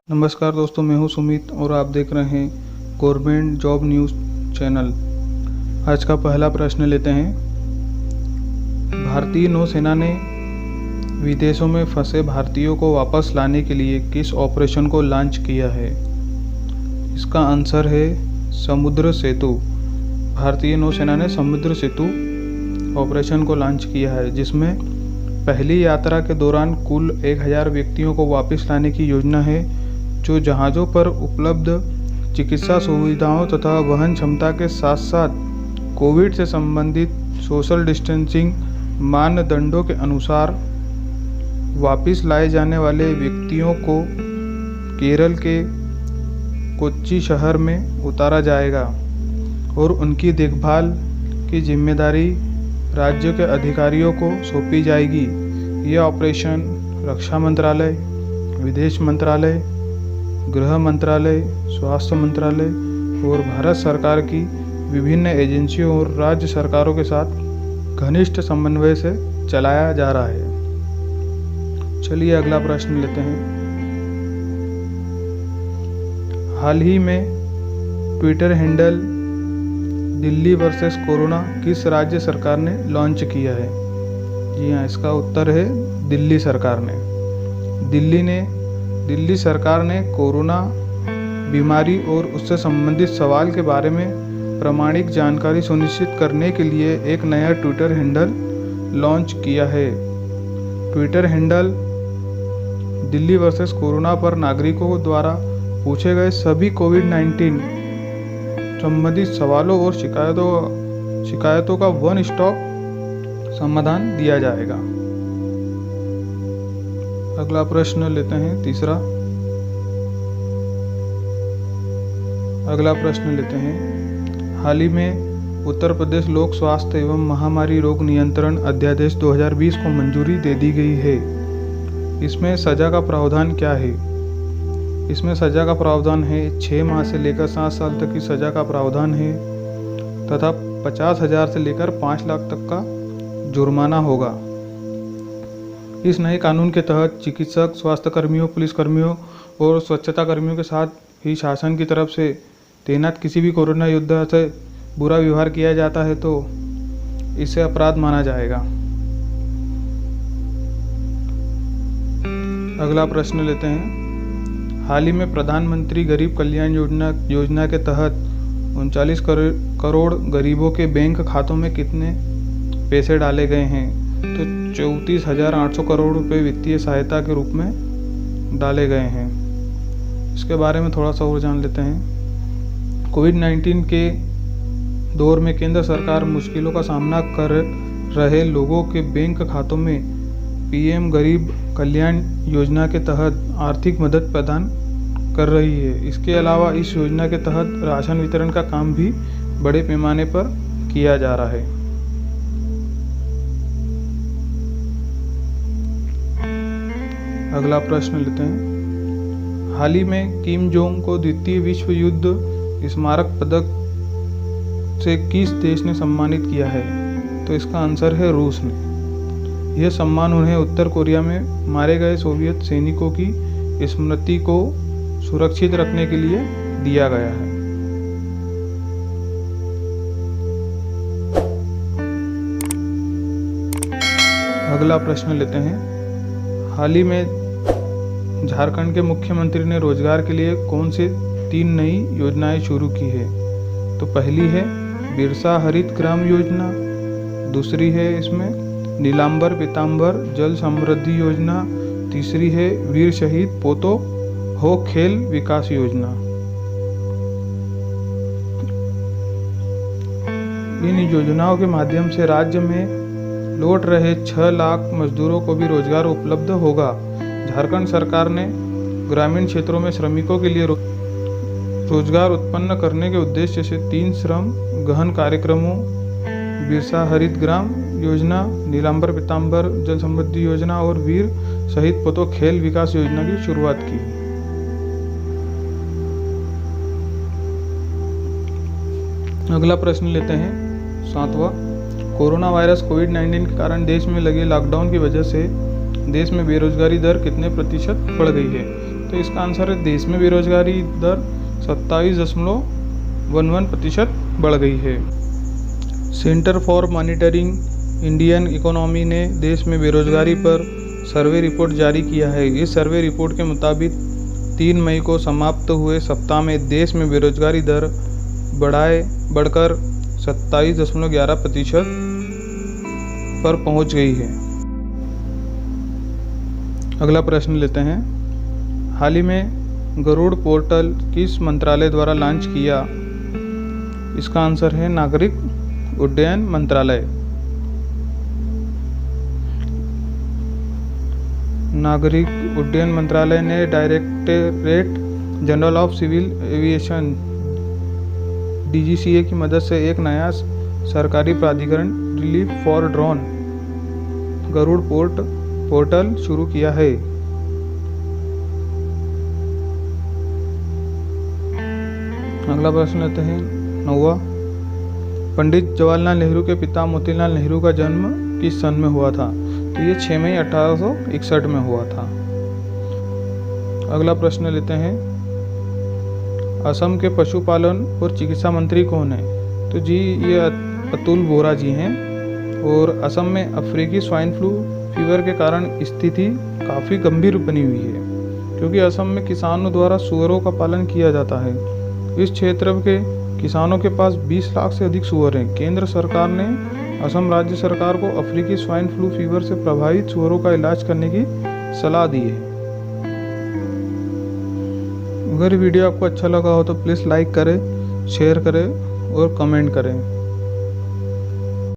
नमस्कार दोस्तों, मैं हूं सुमित और आप देख रहे हैं गवर्नमेंट जॉब न्यूज़ चैनल। आज का पहला प्रश्न लेते हैं। भारतीय नौसेना ने विदेशों में फंसे भारतीयों को वापस लाने के लिए किस ऑपरेशन को लॉन्च किया है? इसका आंसर है समुद्र सेतु। भारतीय नौसेना ने समुद्र सेतु ऑपरेशन को लॉन्च किया है, जिसमें पहली यात्रा के दौरान कुल 1000 व्यक्तियों को वापस लाने की योजना है, जो जहाज़ों पर उपलब्ध चिकित्सा सुविधाओं तथा वहन क्षमता के साथ साथ कोविड से संबंधित सोशल डिस्टेंसिंग मानदंडों के अनुसार वापस लाए जाने वाले व्यक्तियों को केरल के कोच्चि शहर में उतारा जाएगा और उनकी देखभाल की जिम्मेदारी राज्य के अधिकारियों को सौंपी जाएगी। यह ऑपरेशन रक्षा मंत्रालय, विदेश मंत्रालय, गृह मंत्रालय, स्वास्थ्य मंत्रालय और भारत सरकार की विभिन्न एजेंसियों और राज्य सरकारों के साथ घनिष्ठ समन्वय से चलाया जा रहा है। चलिए अगला प्रश्न लेते हैं। हाल ही में Twitter handle Delhi versus corona किस राज्य सरकार ने लॉन्च किया है? जी हाँ, इसका उत्तर है दिल्ली सरकार ने। दिल्ली सरकार ने कोरोना बीमारी और उससे संबंधित सवाल के बारे में प्रामाणिक जानकारी सुनिश्चित करने के लिए एक नया ट्विटर हैंडल लॉन्च किया है। Twitter handle Delhi versus corona पर नागरिकों द्वारा पूछे गए सभी कोविड-19 संबंधित सवालों और शिकायतों का वन स्टॉप समाधान दिया जाएगा। अगला प्रश्न लेते हैं, तीसरा। अगला प्रश्न लेते हैं। हाल ही में उत्तर प्रदेश लोक स्वास्थ्य एवं महामारी रोग नियंत्रण अध्यादेश 2020 को मंजूरी दे दी गई है। इसमें सजा का प्रावधान क्या है? इसमें सजा का प्रावधान है 6 माह से लेकर 7 साल तक की सजा का प्रावधान है तथा 50,000 से लेकर 5 लाख तक का जुर्माना होगा। इस नए कानून के तहत चिकित्सक, स्वास्थ्य कर्मियों, पुलिस कर्मियों और स्वच्छता कर्मियों के साथ ही शासन की तरफ से तैनात किसी भी कोरोना योद्धा से बुरा व्यवहार किया जाता है तो इसे अपराध माना जाएगा। अगला प्रश्न लेते हैं। हाल ही में प्रधानमंत्री गरीब कल्याण योजना के तहत 39 करोड़ गरीबों के बैंक खातों में कितने पैसे डाले गए हैं? तो 34,800 करोड़ रुपए वित्तीय सहायता के रूप में डाले गए हैं। इसके बारे में थोड़ा सा और जान लेते हैं। कोविड-19 के दौर में केंद्र सरकार मुश्किलों का सामना कर रहे लोगों के बैंक खातों में पीएम गरीब कल्याण योजना के तहत आर्थिक मदद प्रदान कर रही है। इसके अलावा इस योजना के तहत राशन वितरण का काम भी बड़े पैमाने पर किया जा रहा है। अगला प्रश्न लेते हैं। हाल ही में किम जोंग को द्वितीय विश्व युद्ध स्मारक पदक से किस देश ने सम्मानित किया है? तो इसका आंसर है रूस ने। यह सम्मान उन्हें उत्तर कोरिया में मारे गए सोवियत सैनिकों की स्मृति को सुरक्षित रखने के लिए दिया गया है। अगला प्रश्न लेते हैं। हाल ही में झारखंड के मुख्यमंत्री ने रोजगार के लिए कौन से 3 नई योजनाएं शुरू की है? तो पहली है बिरसा हरित ग्राम योजना, दूसरी है इसमें नीलांबर पीतांबर जल समृद्धि योजना, तीसरी है वीर शहीद पोतो हो खेल विकास योजना। इन योजनाओं के माध्यम से राज्य में लौट रहे 6 लाख मजदूरों को भी रोजगार उपलब्ध होगा। झारखंड सरकार ने ग्रामीण क्षेत्रों में श्रमिकों के लिए रोजगार उत्पन्न करने के उद्देश्य से 3 श्रम गहन कार्यक्रमों बिरसा हरित ग्राम योजना, नीलांबर पीतांबर जल समृद्धि योजना और वीर शहीद पोतो खेल विकास योजना की शुरुआत की। अगला प्रश्न लेते हैं, 7वां। कोरोना वायरस कोविड-19 के कारण देश में लगे लॉकडाउन की वजह से देश में बेरोजगारी दर कितने प्रतिशत बढ़ गई है? तो इसका आंसर है देश में बेरोजगारी दर 27.11% बढ़ गई है। Centre for monitoring Indian economy ने देश में बेरोजगारी पर सर्वे रिपोर्ट जारी किया है। इस सर्वे रिपोर्ट के मुताबिक 3 मई को समाप्त हुए सप्ताह में देश में बेरोजगारी दर बढ़कर 27.11% पर पहुंच गई है। अगला प्रश्न लेते हैं। हाल ही में गरुड़ पोर्टल किस मंत्रालय द्वारा लॉन्च किया? इसका आंसर है नागरिक उड्डयन मंत्रालय। नागरिक उड्डयन मंत्रालय ने Directorate General of Civil Aviation DGCA की मदद से एक नया सरकारी प्राधिकरण relief for drone Garud portal शुरू किया है। अगला प्रश्न लेते हैं 9वां। पंडित जवाहरलाल नेहरू के पिता मोतीलाल नेहरू का जन्म किस सन में हुआ था? तो ये 6 मई 1861 में हुआ था। अगला प्रश्न लेते हैं। असम के पशुपालन और चिकित्सा मंत्री कौन है? तो जी ये अतुल बोरा जी हैं। और असम में अफ्रीकी स्वाइन फ्लू फीवर के कारण स्थिति काफ़ी गंभीर बनी हुई है, क्योंकि असम में किसानों द्वारा सूअरों का पालन किया जाता है। इस क्षेत्र के किसानों के पास 20 लाख से अधिक सूअर हैं। केंद्र सरकार ने असम राज्य सरकार को अफ्रीकी स्वाइन फ्लू फीवर से प्रभावित सूअरों का इलाज करने की सलाह दी है। अगर वीडियो आपको अच्छा लगा हो तो प्लीज़ लाइक करें, शेयर करें और कमेंट करें।